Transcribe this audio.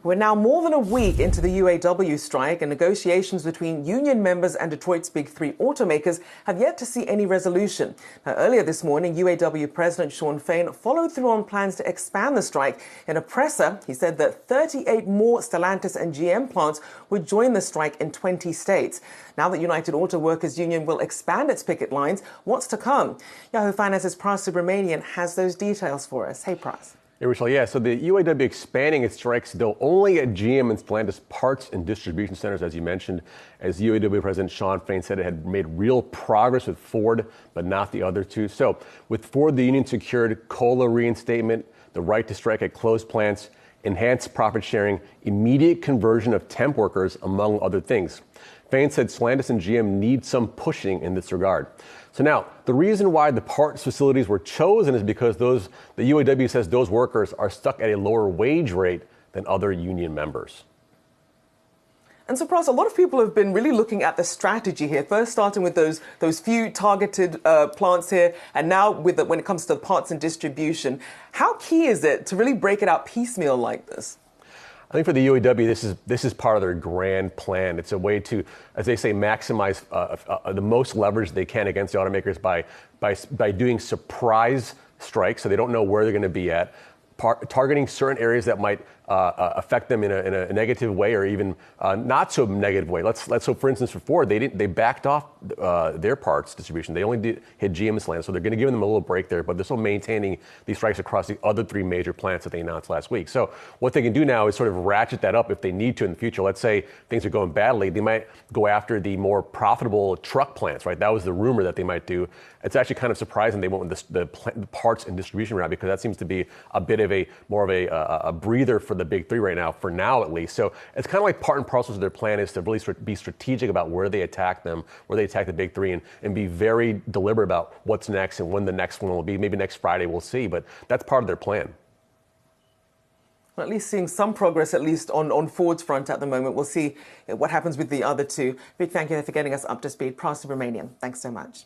We're now more than a week into the UAW strike, and negotiations between union members and Detroit's big three automakers have yet to see any resolution. Now, earlier this morning, UAW President Shawn Fain followed through on plans to expand the strike. In a presser, he said that 38 more Stellantis and GM plants would join the strike in 20 states. Now that United Auto Workers Union will expand its picket lines, what's to come? Yahoo Finance's Pras Subramanian has those details for us. Hey, Pras. Hey, Rachel, yeah, so the UAW expanding its strikes, though, only at GM and Stellantis parts and distribution centers, as you mentioned. As UAW President Shawn Fain said, it had made real progress with Ford, but not the other two. So with Ford, the union secured COLA reinstatement, the right to strike at closed plants, enhanced profit sharing, immediate conversion of temp workers, among other things. Fain said Stellantis and GM need some pushing in this regard. So now, the reason why the parts facilities were chosen is because the UAW says those workers are stuck at a lower wage rate than other union members. And so, Pras, a lot of people have been really looking at the strategy here, first starting with those few targeted plants here, and now when it comes to parts and distribution. How key is it to really break it out piecemeal like this? I think for the UAW, this is part of their grand plan. It's a way to, as they say, maximize the most leverage they can against the automakers by doing surprise strikes, so they don't know where they're going to be at, targeting certain areas that might affect them in a negative way, or even not so negative way. So for instance, for Ford, they backed off their parts distribution. They only hit GM and Stellantis, so they're going to give them a little break there. But they're still maintaining these strikes across the other three major plants that they announced last week. So what they can do now is sort of ratchet that up if they need to in the future. Let's say things are going badly, they might go after the more profitable truck plants. Right? That was the rumor that they might do. It's actually kind of surprising they went with the parts and distribution route, because that seems to be a bit of more of a breather for the big three right now, for now at least. So it's kind of like part and parcel of their plan is to really be strategic about where they attack them, where they attack the big three, and be very deliberate about what's next and when the next one will be. Maybe next Friday, we'll see, but that's part of their plan. Well, at least seeing some progress, at least on Ford's front at the moment. We'll see what happens with the other two. Big thank you for getting us up to speed. Pras Subramanian, thanks so much.